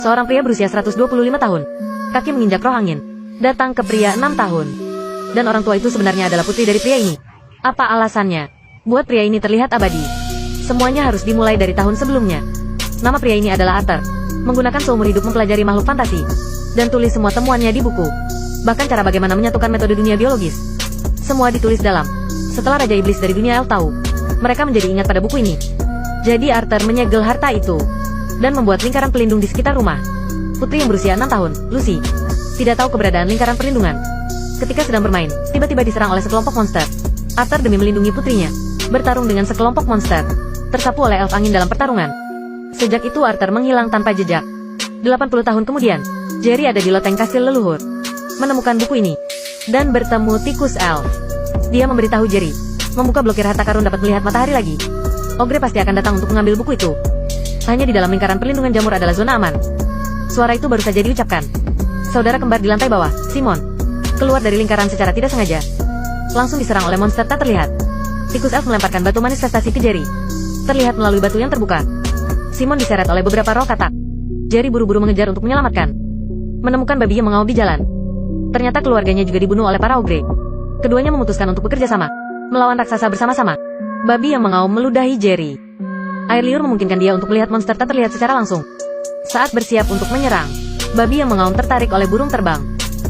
Seorang pria berusia 125 tahun. Kaki menginjak roh angin. Datang ke pria 6 tahun. Dan orang tua itu sebenarnya adalah putri dari pria ini. Apa alasannya? Buat pria ini terlihat abadi. Semuanya harus dimulai dari tahun sebelumnya. Nama pria ini adalah Arthur. Menggunakan seumur hidup mempelajari makhluk fantasi. Dan tulis semua temuannya di buku. Bahkan cara bagaimana menyatukan metode dunia biologis. Semua ditulis dalam. Setelah Raja Iblis dari dunia elf tahu, mereka menjadi ingat pada buku ini. Jadi Arthur menyegel harta itu. Dan membuat lingkaran pelindung di sekitar rumah. Putri yang berusia 6 tahun, Lucy, tidak tahu keberadaan lingkaran perlindungan. Ketika sedang bermain, tiba-tiba diserang oleh sekelompok monster. Arthur demi melindungi putrinya, bertarung dengan sekelompok monster. Tersapu oleh elf angin dalam pertarungan. Sejak itu Arthur menghilang tanpa jejak. 80 tahun kemudian, Jerry ada di loteng kastil leluhur. Menemukan buku ini. Dan bertemu tikus elf. Dia memberitahu Jerry, membuka blokir harta karun dapat melihat matahari lagi. Ogre pasti akan datang untuk mengambil buku itu. Hanya di dalam lingkaran perlindungan jamur adalah zona aman. Suara itu baru saja diucapkan. Saudara kembar di lantai bawah, Simon, keluar dari lingkaran secara tidak sengaja. Langsung diserang oleh monster tak terlihat. Tikus elf melemparkan batu manifestasi ke Jerry. Terlihat melalui batu yang terbuka. Simon diseret oleh beberapa roh katak. Jerry buru-buru mengejar untuk menyelamatkan. Menemukan babi yang mengaum di jalan. Ternyata keluarganya juga dibunuh oleh para ogre. Keduanya memutuskan untuk bekerja sama, melawan raksasa bersama-sama. Babi yang mengaum meludahi Jerry. Air liur memungkinkan dia untuk melihat monster tak terlihat secara langsung. Saat bersiap untuk menyerang, babi yang mengaum tertarik oleh burung terbang.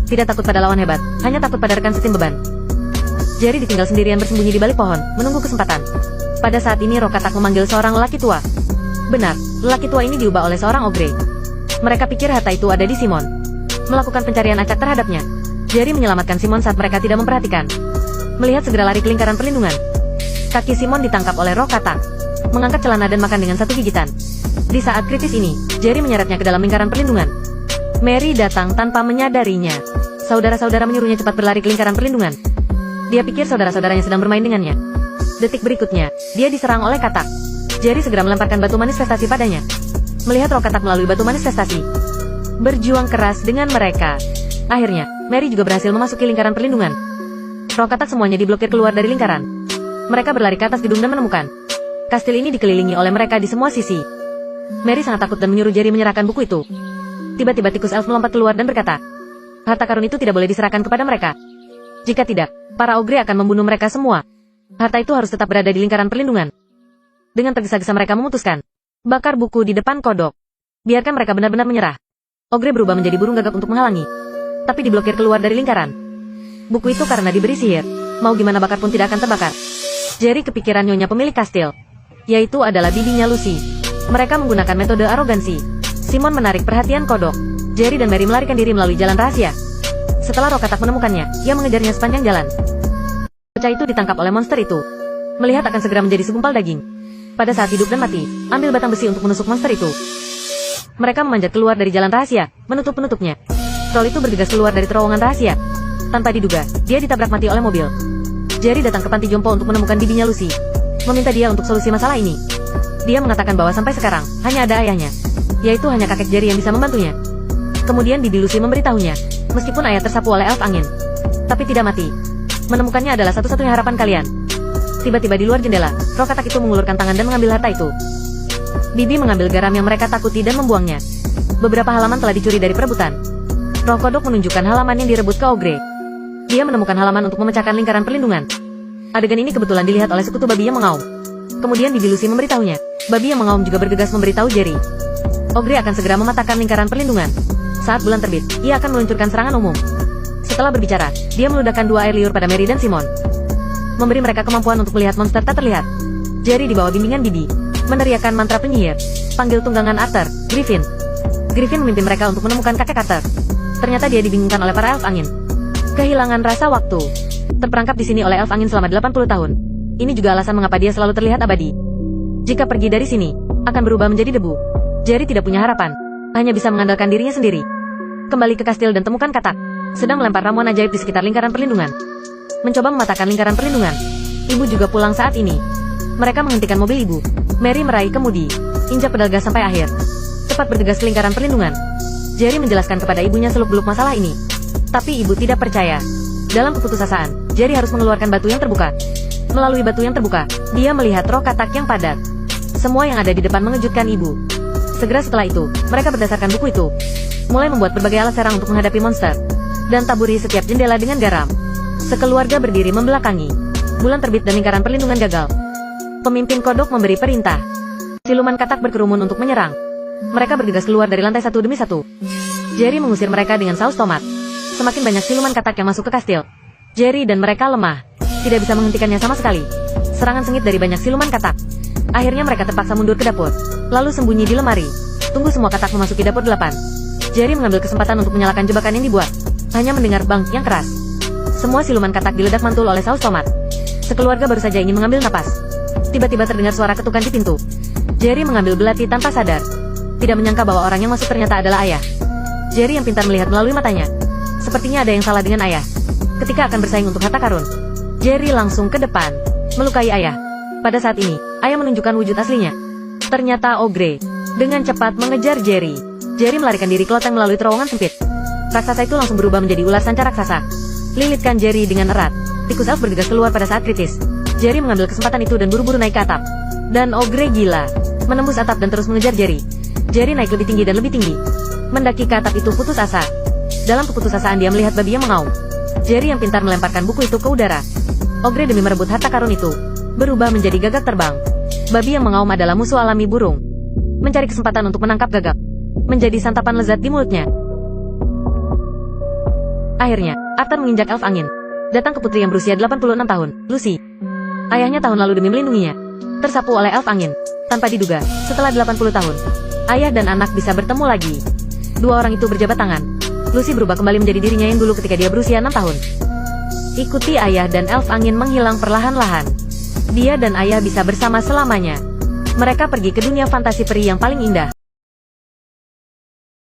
Tidak takut pada lawan hebat, hanya takut pada rekan setim beban. Jerry ditinggal sendirian bersembunyi di balik pohon, menunggu kesempatan. Pada saat ini roh katak memanggil seorang lelaki tua. Benar, lelaki tua ini diubah oleh seorang ogre. Mereka pikir harta itu ada di Simon. Melakukan pencarian acak terhadapnya. Jerry menyelamatkan Simon saat mereka tidak memperhatikan. Melihat segera lari ke lingkaran perlindungan. Kaki Simon ditangkap oleh roh katak. Mengangkat celana dan makan dengan satu gigitan. Di saat kritis ini, Jerry menyeretnya ke dalam lingkaran perlindungan. Mary datang tanpa menyadarinya. Saudara-saudara menyuruhnya cepat berlari ke lingkaran perlindungan. Dia pikir saudara-saudaranya sedang bermain dengannya. Detik berikutnya, dia diserang oleh katak. Jerry segera melemparkan batu manifestasi padanya. Melihat roh katak melalui batu manifestasi. Berjuang keras dengan mereka. Akhirnya, Mary juga berhasil memasuki lingkaran perlindungan. Roh katak semuanya diblokir keluar dari lingkaran. Mereka berlari ke atas gedung dan menemukan. Kastil ini dikelilingi oleh mereka di semua sisi. Mary sangat takut dan menyuruh Jerry menyerahkan buku itu. Tiba-tiba tikus elf melompat keluar dan berkata, harta karun itu tidak boleh diserahkan kepada mereka. Jika tidak, para ogre akan membunuh mereka semua. Harta itu harus tetap berada di lingkaran perlindungan. Dengan tergesa-gesa mereka memutuskan, bakar buku di depan kodok. Biarkan mereka benar-benar menyerah. Ogre berubah menjadi burung gagak untuk menghalangi. Tapi diblokir keluar dari lingkaran. Buku itu karena diberi sihir, mau gimana bakar pun tidak akan terbakar. Jerry kepikiran nyonya pemilik kastil. Yaitu adalah bibinya Lucy. Mereka menggunakan metode arogansi. Simon menarik perhatian kodok. Jerry dan Mary melarikan diri melalui jalan rahasia. Setelah roh katak menemukannya, ia mengejarnya sepanjang jalan. Bocah itu ditangkap oleh monster itu. Melihat akan segera menjadi segumpal daging. Pada saat hidup dan mati, ambil batang besi untuk menusuk monster itu. Mereka memanjat keluar dari jalan rahasia, menutup penutupnya. Troll itu bergegas keluar dari terowongan rahasia. Tanpa diduga, dia ditabrak mati oleh mobil. Jerry datang ke panti jompo untuk menemukan bibinya Lucy. Meminta dia untuk solusi masalah ini. Dia mengatakan bahwa sampai sekarang, hanya ada ayahnya. Yaitu hanya kakek Jerry yang bisa membantunya. Kemudian bibi Lucy memberitahunya, meskipun ayah tersapu oleh elf angin, tapi tidak mati. Menemukannya adalah satu-satunya harapan kalian. Tiba-tiba di luar jendela, roh katak itu mengulurkan tangan dan mengambil harta itu. Bibi mengambil garam yang mereka takuti dan membuangnya. Beberapa halaman telah dicuri dari perebutan. Roh kodok menunjukkan halaman yang direbut ke ogre. Dia menemukan halaman untuk memecahkan lingkaran perlindungan. Adegan ini kebetulan dilihat oleh sekutu babi yang mengaum. Kemudian bibi Lucy memberitahunya, babi yang mengaum juga bergegas memberitahu Jerry. Ogre akan segera mematahkan lingkaran perlindungan. Saat bulan terbit, ia akan meluncurkan serangan umum. Setelah berbicara, dia meludahkan 2 air liur pada Mary dan Simon. Memberi mereka kemampuan untuk melihat monster tak terlihat. Jerry di bawah bimbingan bibi meneriakkan mantra penyihir. Panggil tunggangan Arthur, Griffin. Griffin memimpin mereka untuk menemukan kakek Arthur. Ternyata dia dibingungkan oleh para elf angin. Kehilangan rasa waktu. Terperangkap di sini oleh elf angin selama 80 tahun. Ini juga alasan mengapa dia selalu terlihat abadi. Jika pergi dari sini, akan berubah menjadi debu. Jerry tidak punya harapan. Hanya bisa mengandalkan dirinya sendiri. Kembali ke kastil dan temukan katak. Sedang melempar ramuan ajaib di sekitar lingkaran perlindungan. Mencoba mematahkan lingkaran perlindungan. Ibu juga pulang saat ini. Mereka menghentikan mobil ibu. Mary meraih kemudi. Injak pedal gas sampai akhir. Cepat bergegas ke lingkaran perlindungan. Jerry menjelaskan kepada ibunya seluk-beluk masalah ini. Tapi ibu tidak percaya. Dalam keputusasaan, Jerry harus mengeluarkan batu yang terbuka. Melalui batu yang terbuka, dia melihat roh katak yang padat. Semua yang ada di depan mengejutkan ibu. Segera setelah itu, mereka berdasarkan buku itu, mulai membuat berbagai alat serang untuk menghadapi monster, dan taburi setiap jendela dengan garam. Sekeluarga berdiri membelakangi. Bulan terbit dan lingkaran perlindungan gagal. Pemimpin kodok memberi perintah. Siluman katak berkerumun untuk menyerang. Mereka bergegas keluar dari lantai satu demi satu. Jerry mengusir mereka dengan saus tomat. Semakin banyak siluman katak yang masuk ke kastil. Jerry dan mereka lemah. Tidak bisa menghentikannya sama sekali. Serangan sengit dari banyak siluman katak. Akhirnya mereka terpaksa mundur ke dapur. Lalu sembunyi di lemari. Tunggu semua katak memasuki dapur 8. Jerry mengambil kesempatan untuk menyalakan jebakan yang dibuat. Hanya mendengar bang yang keras. Semua siluman katak diledak mantul oleh saus tomat. Sekeluarga baru saja ingin mengambil napas. Tiba-tiba terdengar suara ketukan di pintu. Jerry mengambil belati tanpa sadar. Tidak menyangka bahwa orang yang masuk ternyata adalah ayah. Jerry yang pintar melihat melalui matanya. Sepertinya ada yang salah dengan ayah. Ketika akan bersaing untuk harta karun, Jerry langsung ke depan, melukai ayah. Pada saat ini, ayah menunjukkan wujud aslinya. Ternyata Ogre. Dengan cepat mengejar Jerry. Jerry melarikan diri ke loteng melalui terowongan sempit. Raksasa itu langsung berubah menjadi ular sanca raksasa. Lilitkan Jerry dengan erat. Tikus elf bergegas keluar pada saat kritis. Jerry mengambil kesempatan itu dan buru-buru naik ke atap. Dan Ogre gila. Menembus atap dan terus mengejar Jerry. Jerry naik lebih tinggi dan lebih tinggi. Mendaki ke atap itu putus asa. Dalam keputusasaan dia melihat babi yang mengaum. Jerry yang pintar melemparkan buku itu ke udara. Ogre demi merebut harta karun itu, berubah menjadi gagak terbang. Babi yang mengaum adalah musuh alami burung. Mencari kesempatan untuk menangkap gagak. Menjadi santapan lezat di mulutnya. Akhirnya, Arthur menginjak elf angin. Datang ke putri yang berusia 86 tahun, Lucy. Ayahnya tahun lalu demi melindunginya. Tersapu oleh elf angin. Tanpa diduga, setelah 80 tahun, ayah dan anak bisa bertemu lagi. Dua orang itu berjabat tangan. Lucy berubah kembali menjadi dirinya yang dulu ketika dia berusia 6 tahun. Ikuti ayah dan elf angin menghilang perlahan-lahan. Dia dan ayah bisa bersama selamanya. Mereka pergi ke dunia fantasi peri yang paling indah.